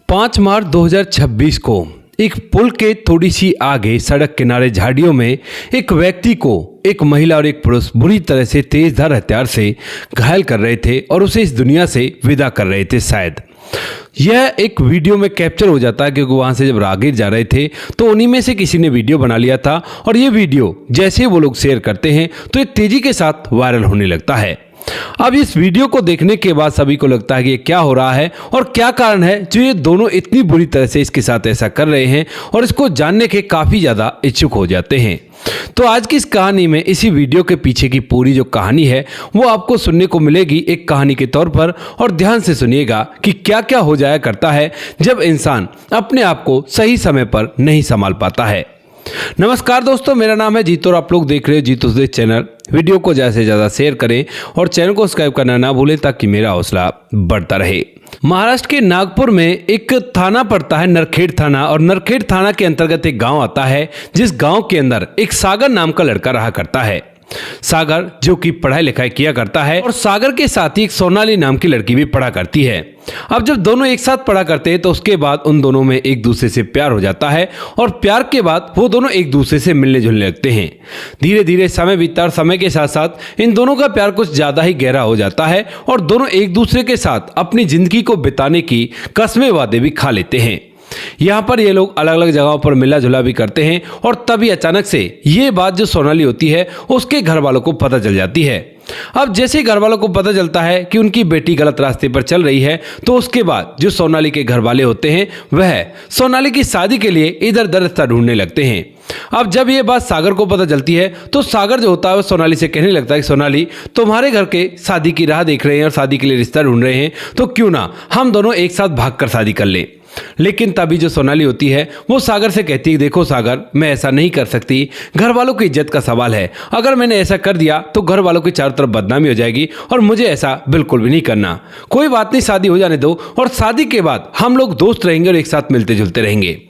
5 मार्च 2026 को एक पुल के थोड़ी सी आगे सड़क किनारे झाड़ियों में एक व्यक्ति को एक महिला और एक पुरुष बुरी तरह से तेजधार हथियार से घायल कर रहे थे और उसे इस दुनिया से विदा कर रहे थे। शायद यह एक वीडियो में कैप्चर हो जाता है क्योंकि वहां से जब राहगीर जा रहे थे तो उन्हीं में से किसी ने वीडियो बना लिया था और ये वीडियो जैसे वो लोग शेयर करते हैं तो ये तेजी के साथ वायरल होने लगता है। अब इस वीडियो को देखने के बाद सभी को लगता है कि ये क्या हो रहा है और क्या कारण है जो ये दोनों इतनी बुरी तरह से इसके साथ ऐसा कर रहे हैं, और इसको जानने के काफ़ी ज़्यादा इच्छुक हो जाते हैं। तो आज की इस कहानी में इसी वीडियो के पीछे की पूरी जो कहानी है वो आपको सुनने को मिलेगी एक कहानी के तौर पर, और ध्यान से सुनिएगा कि क्या क्या हो जाया करता है जब इंसान अपने आप को सही समय पर नहीं संभाल पाता है। नमस्कार दोस्तों, मेरा नाम है जीत और आप लोग देख रहे हो जीत उस चैनल। वीडियो को ज़्यादा से ज़्यादा शेयर करें और चैनल को सब्सक्राइब करना ना भूलें ताकि मेरा हौसला बढ़ता रहे। महाराष्ट्र के नागपुर में एक थाना पड़ता है, नरखेड़ थाना, और नरखेड़ थाना के अंतर्गत एक गांव आता है जिस गांव के अंदर एक सागर नाम का लड़का रहा करता है। सागर जो कि पढ़ाई लिखाई किया करता है और सागर के साथ ही एक सोनाली नाम की लड़की भी पढ़ा करती है। अब जब दोनों एक साथ पढ़ा करते हैं तो उसके बाद उन दोनों में एक दूसरे से प्यार हो जाता है और प्यार के बाद वो दोनों एक दूसरे से मिलने जुलने लगते हैं। धीरे धीरे समय बीतता और समय के साथ साथ इन दोनों का प्यार कुछ ज्यादा ही गहरा हो जाता है और दोनों एक दूसरे के साथ अपनी जिंदगी को बिताने की कस्में वादे भी खा लेते हैं। यहाँ पर ये लोग अलग अलग जगहों पर मिला जुला भी करते हैं और तभी अचानक से ये बात जो सोनाली होती है उसके घर वालों को पता चल जाती है। अब जैसे घर वालों को पता चलता है कि उनकी बेटी गलत रास्ते पर चल रही है तो उसके बाद जो सोनाली के घर वाले होते हैं वह सोनाली की शादी के लिए इधर उधर रास्ता ढूंढने लगते हैं। अब जब ये बात सागर को पता चलती है तो सागर जो होता है वो सोनाली से कहने लगता है कि सोनाली, तुम्हारे घर के शादी की राह देख रहे हैं और शादी के लिए रिश्ता ढूंढ रहे हैं, तो क्यों ना हम दोनों एक साथ भागकर शादी कर लें। लेकिन तभी जो सोनाली होती है वो सागर से कहती है, देखो सागर, मैं ऐसा नहीं कर सकती, घर वालों की इज्जत का सवाल है, अगर मैंने ऐसा कर दिया तो घर वालों की चारों तरफ बदनामी हो जाएगी और मुझे ऐसा बिल्कुल भी नहीं करना। कोई बात नहीं, शादी हो जाने दो और शादी के बाद हम लोग दोस्त रहेंगे और एक साथ मिलते जुलते रहेंगे।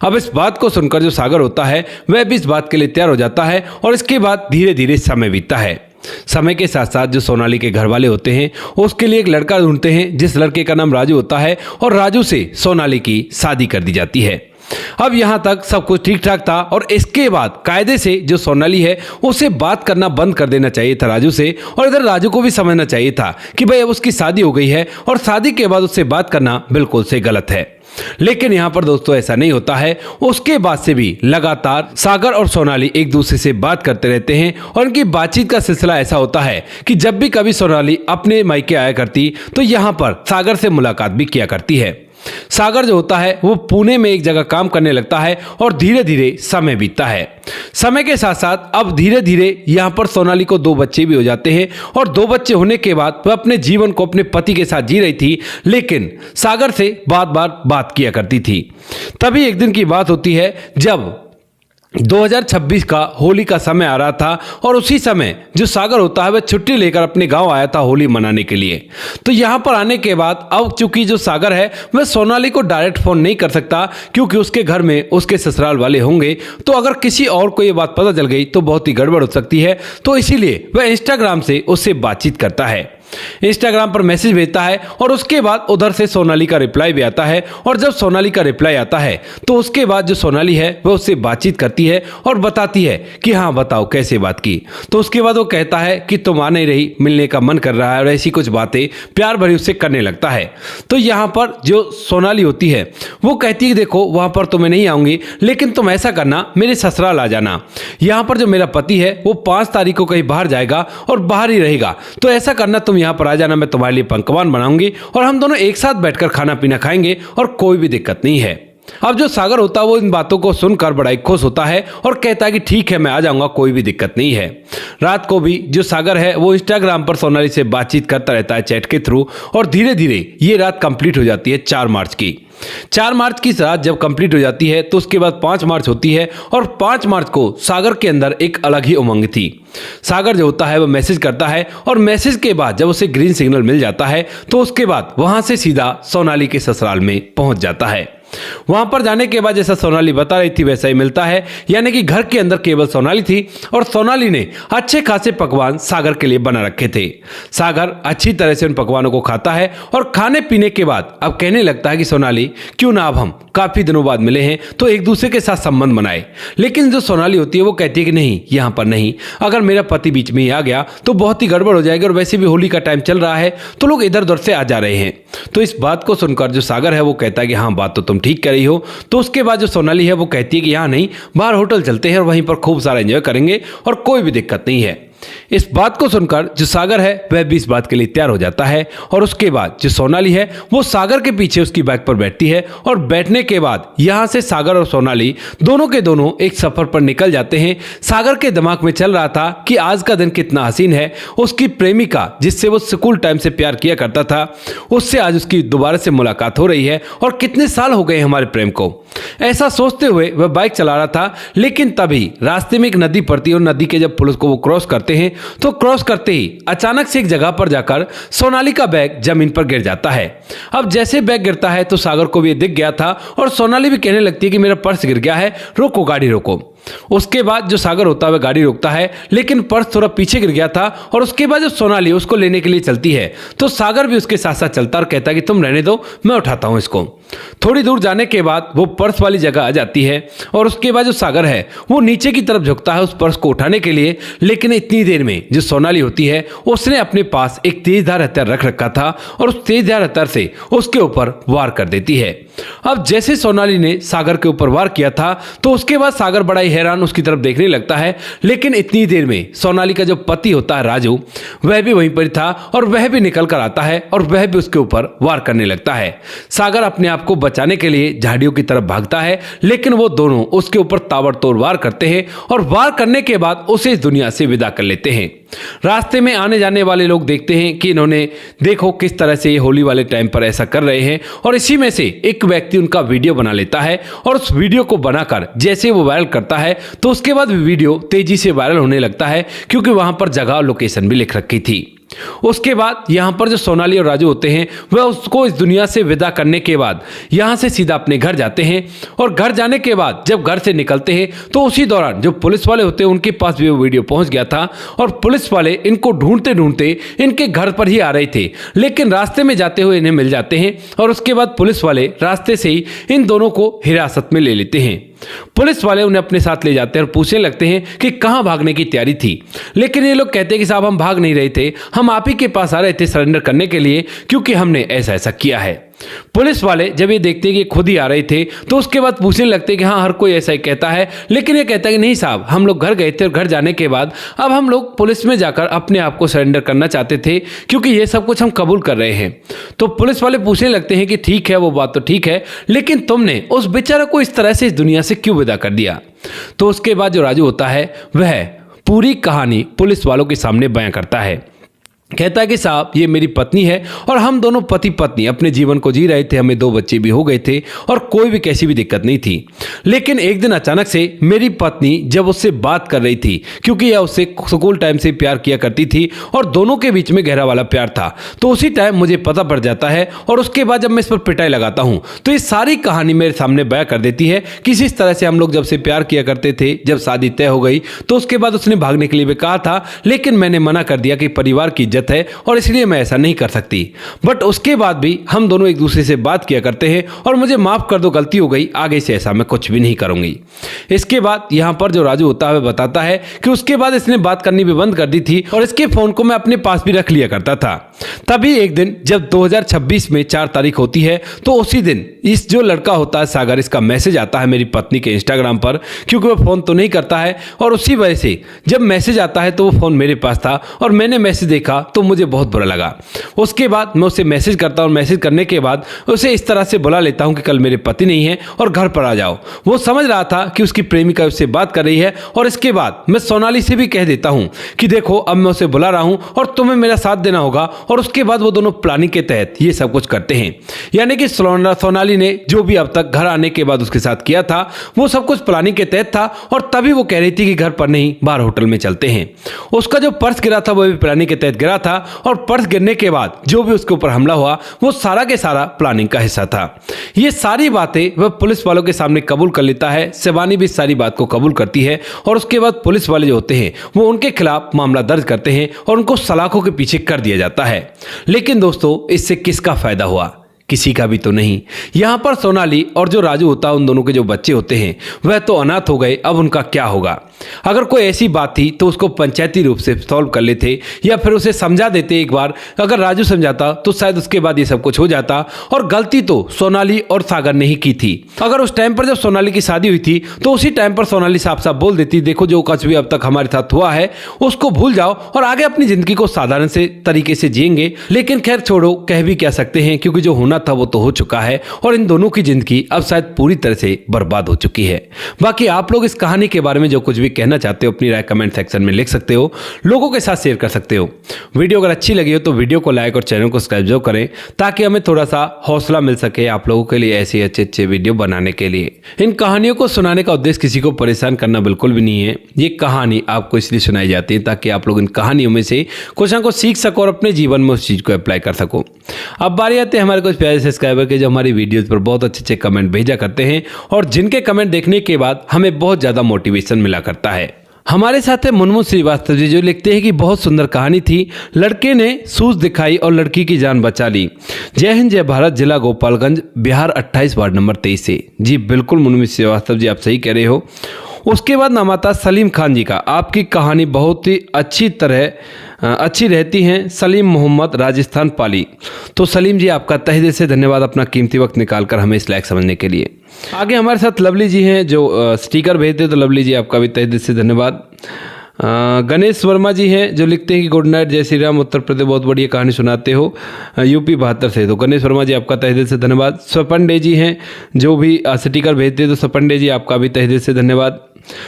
अब इस बात को सुनकर जो सागर होता है वह भी इस बात के लिए तैयार हो जाता है और इसके बाद धीरे धीरे समय बीतता है। समय के साथ साथ जो सोनाली के घर वाले होते हैं उसके लिए एक लड़का ढूंढते हैं जिस लड़के का नाम राजू होता है और राजू से सोनाली की शादी कर दी जाती है। अब यहां तक सब कुछ ठीक ठाक था और इसके बाद कायदे से जो सोनाली है उसे बात करना बंद कर देना चाहिए था राजू से, और इधर राजू को भी समझना चाहिए था कि भाई अब उसकी शादी हो गई है और शादी के बाद उससे बात करना बिल्कुल से गलत है। लेकिन यहां पर दोस्तों ऐसा नहीं होता है। उसके बाद से भी लगातार सागर और सोनाली एक दूसरे से बात करते रहते हैं और उनकी बातचीत का सिलसिला ऐसा होता है कि जब भी कभी सोनाली अपने मायके आया करती तो यहां पर सागर से मुलाकात भी किया करती है। सागर जो होता है वो पुणे में एक जगह काम करने लगता है और धीरे धीरे समय बीतता है। समय के साथ साथ अब धीरे धीरे यहाँ पर सोनाली को 2 बच्चे भी हो जाते हैं और 2 बच्चे होने के बाद वह अपने जीवन को अपने पति के साथ जी रही थी, लेकिन सागर से बात किया करती थी। तभी एक दिन की बात होती है जब 2026 का होली का समय आ रहा था और उसी समय जो सागर होता है वह छुट्टी लेकर अपने गांव आया था होली मनाने के लिए। तो यहां पर आने के बाद अब चूंकि जो सागर है वह सोनाली को डायरेक्ट फोन नहीं कर सकता क्योंकि उसके घर में उसके ससुराल वाले होंगे, तो अगर किसी और को ये बात पता चल गई तो बहुत ही गड़बड़ हो सकती है। तो इसीलिए वह इंस्टाग्राम से उससे बातचीत करता है, इंस्टाग्राम पर मैसेज भेजता है और उसके बाद उधर से सोनाली का रिप्लाई भी आता है। और जब सोनाली का रिप्लाई आता है तो उसके बाद जो सोनाली है वह उससे बातचीत करती है और बताती है कि हाँ बताओ कैसे बात की। तो उसके बाद वो कहता है कि तुम आ नहीं रही, मिलने का मन कर रहा है, और ऐसी कुछ बातें प्यार भरी उससे करने लगता है। तो यहाँ पर जो सोनाली होती है वो कहती है, देखो वहां पर तो मैं नहीं आऊंगी, लेकिन तुम ऐसा करना, मेरे ससुराल आ जाना। यहाँ पर जो मेरा पति है वो 5 तारीख को कहीं बाहर जाएगा और बाहर ही रहेगा, तो ऐसा करना, तुम यहाँ पर आ जाना, मैं तुम्हारे लिए पकवान बनाऊंगी और हम दोनों एक साथ बैठकर खाना पीना खाएंगे और कोई भी दिक्कत नहीं है। अब जो सागर होता है वो इन बातों को सुनकर बड़ा ही खुश होता है और कहता है कि ठीक है, मैं आ जाऊंगा, कोई भी दिक्कत नहीं है। रात को भी जो सागर है वो इंस्टाग्राम पर सोनाली से बातचीत करता रहता है चैट के थ्रू, और धीरे धीरे ये रात कंप्लीट हो जाती है 4 मार्च की। 4 मार्च की रात जब कंप्लीट हो जाती है तो उसके बाद 5 मार्च होती है और 5 मार्च को सागर के अंदर एक अलग ही उमंग थी। सागर जो होता है वो मैसेज करता है और मैसेज के बाद जब उसे ग्रीन सिग्नल मिल जाता है तो उसके बाद वहां से सीधा सोनाली के ससुराल में पहुंच जाता है। वहां पर जाने के बाद जैसा सोनाली बता रही थी वैसा ही मिलता है, यानी कि घर के अंदर केवल सोनाली थी और सोनाली ने अच्छे खासे पकवान सागर के लिए बना रखे थे। सागर अच्छी तरह से उन पकवानों को खाता है और खाने पीने के बाद अब कहने लगता है कि सोनाली क्यों ना अब हम काफी दिनों बाद मिले हैं तो एक दूसरे के साथ संबंध बनाए। लेकिन जो सोनाली होती है वो कहती है कि नहीं, यहाँ पर नहीं, अगर मेरा पति बीच में ही आ गया तो बहुत ही गड़बड़ हो जाएगी और वैसे भी होली का टाइम चल रहा है तो लोग इधर उधर से आ जा रहे हैं। तो इस बात को सुनकर जो सागर है वो कहता है कि हाँ, बात तो तुम ठीक कह रही हो। तो उसके बाद जो सोनाली है वो कहती है कि यहाँ नहीं, बाहर होटल चलते हैं और वहीं पर खूब सारा एंजॉय करेंगे और कोई भी दिक्कत नहीं है। इस बात को सुनकर जो सागर है वह भी इस बात के लिए तैयार हो जाता है और उसके बाद जो सोनाली है वो सागर के पीछे उसकी बाइक पर बैठती है और बैठने के बाद यहां से सागर और सोनाली दोनों के दोनों एक सफर पर निकल जाते हैं। सागर के दिमाग में चल रहा था कि आज का दिन कितना हसीन है, उसकी प्रेमिका जिससे वो स्कूल टाइम से प्यार किया करता था उससे आज उसकी दोबारा से मुलाकात हो रही है और कितने साल हो गए हमारे प्रेम को। ऐसा सोचते हुए वह बाइक चला रहा था, लेकिन तभी रास्ते में एक नदी पड़ती है और नदी के जब पुलिस को वो क्रॉस करते हैं तो क्रॉस करते ही अचानक से एक जगह पर जाकर सोनाली का बैग जमीन पर गिर जाता है। अब जैसे बैग गिरता है तो सागर को भी ये दिख गया था और सोनाली भी कहने लगती है कि मेरा पर्स गिर गया है, रोको गाड़ी रोको। उसके बाद जो सागर होता है वह गाड़ी रोकता है, लेकिन पर्स थोड़ा पीछे गिर गया था और उसके बाद जो सोनाली उसको लेने के लिए चलती है तो सागर भी उसके साथ साथ चलता और कहता है कि तुम रहने दो, मैं उठाता हूं इसको। थोड़ी दूर जाने के बाद वो पर्स वाली जगह आ जाती है और उसके बाद जो सागर है वो नीचे की तरफ झुकता है उस पर्स को उठाने के लिए, लेकिन इतनी देर में जो सोनाली होती है उसने अपने पास एक तेजधार हथियार रख रखा था और उस तेजधार हथियार से उसके ऊपर वार कर देती है। अब जैसे सोनाली ने सागर के ऊपर वार किया था तो उसके बाद सागर बड़ा हैरान उसकी तरफ देखने लगता है, लेकिन इतनी देर में सोनाली का जो पति होता है राजू वह भी वहीं पर था और वह भी निकल कर आता है और वह भी उसके ऊपर वार करने लगता है। सागर अपने आप को बचाने के लिए झाड़ियों की तरफ भागता है, लेकिन वो दोनों उसके ऊपर ताबड़तोड़ वार करते हैं और वार करने के बाद उसे इस दुनिया से विदा कर लेते हैं। रास्ते में आने जाने वाले लोग देखते हैं कि इन्होंने देखो किस तरह से ये होली वाले टाइम पर ऐसा कर रहे हैं और इसी में से एक व्यक्ति उनका वीडियो बना लेता है और उस वीडियो को बनाकर जैसे वो वायरल करता है तो उसके बाद वीडियो तेजी से वायरल होने लगता है, क्योंकि वहां पर जगह और लोकेशन भी लिख रखी थी। उसके बाद यहां पर जो सोनाली और राजू होते हैं वह उसको इस दुनिया से विदा करने के बाद यहां से सीधा अपने घर जाते हैं और घर जाने के बाद जब घर से निकलते हैं तो उसी दौरान जो पुलिस वाले होते हैं उनके पास भी वो वीडियो पहुंच गया था और पुलिस वाले इनको ढूंढते ढूंढते इनके घर पर ही आ रहे थे, लेकिन रास्ते में जाते हुए इन्हें मिल जाते हैं और उसके बाद पुलिस वाले रास्ते से ही इन दोनों को हिरासत में ले लेते हैं। पुलिस वाले उन्हें अपने साथ ले जाते हैं और पूछने लगते हैं कि कहां भागने की तैयारी थी, लेकिन ये लोग कहते हैं कि साहब हम भाग नहीं रहे थे, हम आप ही के पास आ रहे थे सरेंडर करने के लिए, क्योंकि हमने ऐसा ऐसा किया है। पुलिस वाले जब ये देखते हैं कि खुद ही आ रहे थे तो उसके बाद पूछने लगते हैं कि हाँ हर कोई ऐसा ही कहता है, लेकिन ये कहता है कि नहीं साहब हम लोग घर गए थे और घर जाने के बाद अब हम लोग पुलिस में जाकर अपने आप को सरेंडर करना चाहते थे, क्योंकि ये सब कुछ हम कबूल कर रहे हैं। तो पुलिस वाले पूछने लगते हैं कि ठीक है वो बात तो ठीक है, लेकिन तुमने उस बेचारे को इस तरह से इस दुनिया से क्यों विदा कर दिया। तो उसके बाद जो राजू होता है वह पूरी कहानी पुलिस वालों के सामने बयां करता है। कहता है कि साहब ये मेरी पत्नी है और हम दोनों पति पत्नी अपने जीवन को जी रहे थे, हमें 2 बच्चे भी हो गए थे और कोई भी कैसी भी दिक्कत नहीं थी, लेकिन एक दिन अचानक से मेरी पत्नी जब उससे बात कर रही थी, क्योंकि यह उससे स्कूल टाइम से प्यार किया करती थी और दोनों के बीच में गहरा वाला प्यार था, तो उसी टाइम मुझे पता पड़ जाता है और उसके बाद जब मैं इस पर पिटाई लगाता हूँ तो ये सारी कहानी मेरे सामने बयां कर देती है कि इस तरह से हम लोग जब से प्यार किया करते थे, जब शादी तय हो गई तो उसके बाद उसने भागने के लिए भी कहा था, लेकिन मैंने मना कर दिया कि परिवार की इज्जत है और इसलिए मैं ऐसा नहीं कर सकती। बट उसके बाद भी हम दोनों एक दूसरे से बात किया करते हैं और मुझे माफ कर दो, गलती हो गई, आगे से ऐसा मैं कुछ भी नहीं करूंगी। इसके बाद यहां पर जो राजू होता है वह बताता है कि उसके बाद इसने बात करनी भी बंद कर दी थी और इसके फोन को मैं अपने पास भी रख लिया करता था। तभी एक दिन जब 2026 में 4 तारीख होती है तो उसी दिन इस जो लड़का होता है सागर, इसका मैसेज आता है मेरी पत्नी के इंस्टाग्राम पर, क्योंकि वह फोन तो नहीं करता है और उसी वजह से जब मैसेज आता है तो वो फोन मेरे पास था और मैंने मैसेज देखा तो मुझे बहुत बुरा लगा। उसके बाद मैं उसे मैसेज करता हूं और मैसेज करने के बाद उसे इस तरह से बुला लेता हूं कि कल मेरे पति नहीं है और घर पर आ जाओ। वो समझ रहा था कि उसकी प्रेमिका उससे बात कर रही है और इसके बाद मैं सोनाली से भी कह देता हूं कि देखो अब मैं उसे बुला रहा हूं और तुम्हें मेरा साथ देना होगा और उसके बाद वो दोनों प्लानिंग के तहत ये सब कुछ करते हैं। यानी कि सोनाली ने जो भी अब तक घर आने के बाद उसके साथ किया था वो सब कुछ प्लानिंग के तहत था, और तभी वो कह रही थी कि घर पर नहीं बाहर होटल में चलते हैं। उसका जो पर्स गिरा था वो भी प्लानिंग के तहत गिरा था, और पर्स गिरने के बाद जो भी उसके ऊपर हमला हुआ वो सारा के सारा प्लानिंग का हिस्सा था। ये सारी बातें वह पुलिस वालों के सामने कबूल कर लेता है। शिवानी भी सारी बात को कबूल करती है, और उसके बाद पुलिस वाले जो होते हैं वो उनके खिलाफ मामला दर्ज करते हैं और उनको सलाखों के पीछे कर दिया जाता है। लेकिन दोस्तों, इससे किसका फायदा हुआ? किसी का भी तो नहीं। यहाँ पर सोनाली और जो राजू होता है, उन दोनों के जो बच्चे होते हैं वह तो अनाथ हो गए। अब उनका क्या होगा? अगर कोई ऐसी बात थी तो उसको पंचायती रूप से सॉल्व कर लेते, या फिर उसे समझा देते एक बार। अगर राजू समझाता तो शायद उसके बाद ये सब कुछ हो जाता। और गलती तो सोनाली और सागर ने ही की थी। अगर उस टाइम पर जब सोनाली की शादी हुई थी तो उसी टाइम पर सोनाली साफ साफ बोल देती, देखो जो कुछ भी अब तक हमारे साथ हुआ है उसको भूल जाओ और आगे अपनी जिंदगी को साधारण से तरीके से जिएंगे। लेकिन खैर छोड़ो, कह भी क्या सकते हैं, क्योंकि जो होना था वो तो हो चुका है, और इन दोनों की जिंदगी अब शायद पूरी तरह से बर्बाद हो चुकी है। बाकी आप लोग इस कहानी के बारे में जो कुछ भी कहना चाहते हो अपनी राय कमेंट सेक्शन में लिख सकते हो, लोगों के साथ शेयर कर सकते हो। वीडियो अगर अच्छी लगी हो तो वीडियो को लाइक और चैनल को सब्सक्राइब जरूर करें, ताकि हमें थोड़ा सा हौसला मिल सके आप लोगों के लिए ऐसे अच्छे वीडियो बनाने के लिए। इन कहानियों को सुनाने का उद्देश्य किसी को परेशान करना बिल्कुल भी नहीं है। ये कहानी आपको इसलिए सुनाई जाती है ताकि आप लोग इन कहानियों में से कुछ ना कुछ सीख सको और अपने जीवन में उस चीज को अप्लाई कर सको। अब बारी आती है हमारे कुछ प्यारे सब्सक्राइबर के, जो हमारी वीडियोस पर बहुत अच्छे कमेंट भेजा करते हैं, और जिनके कमेंट देखने के बाद हमें बहुत ज़्यादा मोटिवेशन मिला करता है। हमारे साथ है मुनमुन श्रीवास्तव जी, जो लिखते हैं कि बहुत सुंदर कहानी थी, लड़के ने सूझ दिखाई और लड़की की जान बचा ली। जय हिंद जय भारत, जिला गोपालगंज, बिहार 28 वार्ड नंबर 23 से। जी बिल्कुल मुनमुन श्रीवास्तव जी, आप सही कह रहे हो। उसके बाद नाम आता सलीम खान जी का, आपकी कहानी बहुत ही अच्छी रहती हैं। सलीम मोहम्मद, राजस्थान पाली। तो सलीम जी, आपका तहे दिल से धन्यवाद अपना कीमती वक्त निकालकर हमें इस लायक समझने के लिए। आगे हमारे साथ लवली जी हैं, जो स्टिकर भेजते, तो लवली जी आपका भी तहे दिल से धन्यवाद। गणेश वर्मा जी हैं, जो लिखते हैं कि गुड नाइट जय श्री राम, उत्तर प्रदेश, बहुत बढ़िया कहानी सुनाते हो, यूपी 72 से। तो गणेश वर्मा जी आपका तहे दिल से धन्यवाद। स्वपन डे जी हैं, जो भी स्टिकर भेजते हैं, तो स्वपन डे जी आपका भी तहे दिल से धन्यवाद।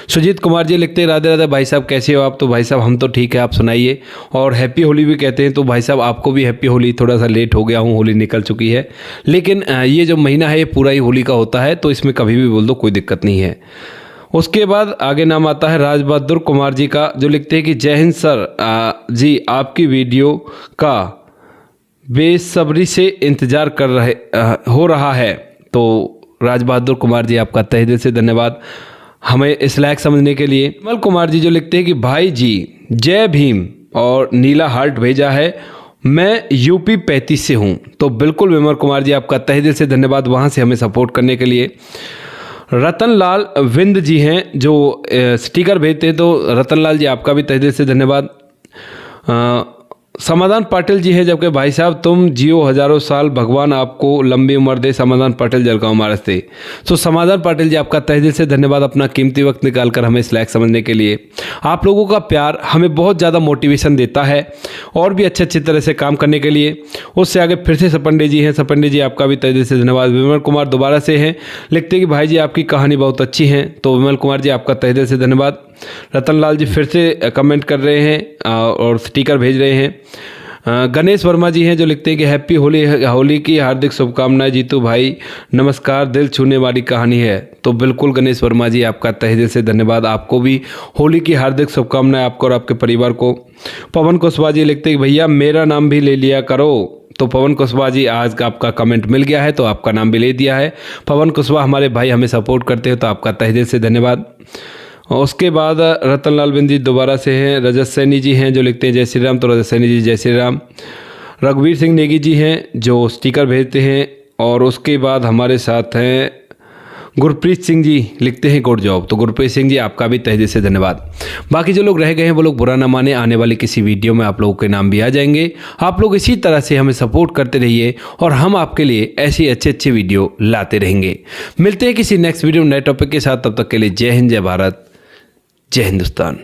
सुजीत कुमार जी लिखते हैं, राधे राधे भाई साहब, कैसे हो आप? तो भाई साहब हम तो ठीक है, आप सुनाइए। और हैप्पी होली भी कहते हैं, तो भाई साहब आपको भी हैप्पी होली। थोड़ा सा लेट हो गया हूँ, होली निकल चुकी है, लेकिन ये जो महीना है ये पूरा ही होली का होता है, तो इसमें कभी भी बोल दो, कोई दिक्कत नहीं है। उसके बाद आगे नाम आता है राज बहादुर कुमार जी का, जो लिखते हैं कि जय हिंद सर जी, आपकी वीडियो का बेसब्री से इंतज़ार हो रहा है। तो राज बहादुर कुमार जी, आपका तहे दिल से धन्यवाद हमें इस लायक समझने के लिए। विमल कुमार जी, जो लिखते हैं कि भाई जी जय भीम, और नीला हार्ट भेजा है, मैं यूपी 35 से हूँ। तो बिल्कुल विमल कुमार जी, आपका तहे दिल से धन्यवाद वहाँ से हमें सपोर्ट करने के लिए। रतनलाल विंद जी हैं, जो स्टिकर भेजते हैं, तो रतनलाल जी आपका भी तहे दिल से धन्यवाद। समाधान पाटिल जी है, जबकि भाई साहब तुम जियो हजारों साल, भगवान आपको लंबी उम्र दे। समाधान पाटिल, जलगांव महाराष्ट्र से। तो समाधान पाटिल जी, आपका तहे दिल से धन्यवाद अपना कीमती वक्त निकालकर हमें इस लायक समझने के लिए। आप लोगों का प्यार हमें बहुत ज़्यादा मोटिवेशन देता है और भी अच्छे तरह से काम करने के लिए। उससे आगे फिर से सपंडे जी हैं, सपंडे जी आपका भी तहे दिल से धन्यवाद। विमल कुमार दोबारा से हैं, लिखते हैं कि भाई जी आपकी कहानी बहुत अच्छी है। तो विमल कुमार जी, आपका तहे दिल से धन्यवाद। रतनलाल जी फिर से कमेंट कर रहे हैं और स्टिकर भेज रहे हैं। गणेश वर्मा जी हैं, जो लिखते हैं कि हैप्पी होली की हार्दिक शुभकामनाएं जीतू भाई, नमस्कार, दिल छूने वाली कहानी है। तो बिल्कुल गणेश वर्मा जी, आपका तहे दिल से धन्यवाद। आपको भी होली की हार्दिक शुभकामनाएं, आपको और आपके परिवार को। पवन कुशवाहा जी लिखते हैं कि भैया मेरा नाम भी ले लिया करो। तो पवन कुशवाहा जी, आज का आपका कमेंट मिल गया है, तो आपका नाम भी ले दिया है। पवन कुशवाहा हमारे भाई हमें सपोर्ट करते हैं, तो आपका तहे दिल से धन्यवाद। उसके बाद रतनलाल बिंदी दोबारा से हैं। रजत सैनी जी हैं, जो लिखते हैं जय श्री राम। तो रजत सैनी जी, जय श्री राम। रघुवीर सिंह नेगी जी हैं, जो स्टिकर भेजते हैं। और उसके बाद हमारे साथ हैं गुरप्रीत सिंह जी, लिखते हैं गुड जॉब। तो गुरप्रीत सिंह जी, आपका भी तहे दिल से धन्यवाद। बाकी जो लोग रह गए हैं वो लोग बुरा ना माने, आने वाली किसी वीडियो में आप लोगों के नाम भी आ जाएंगे। आप लोग इसी तरह से हमें सपोर्ट करते रहिए और हम आपके लिए ऐसी अच्छे वीडियो लाते रहेंगे। मिलते हैं किसी नेक्स्ट वीडियो नए टॉपिक के साथ, तब तक के लिए जय हिंद, जय भारत, जय हिंदुस्तान।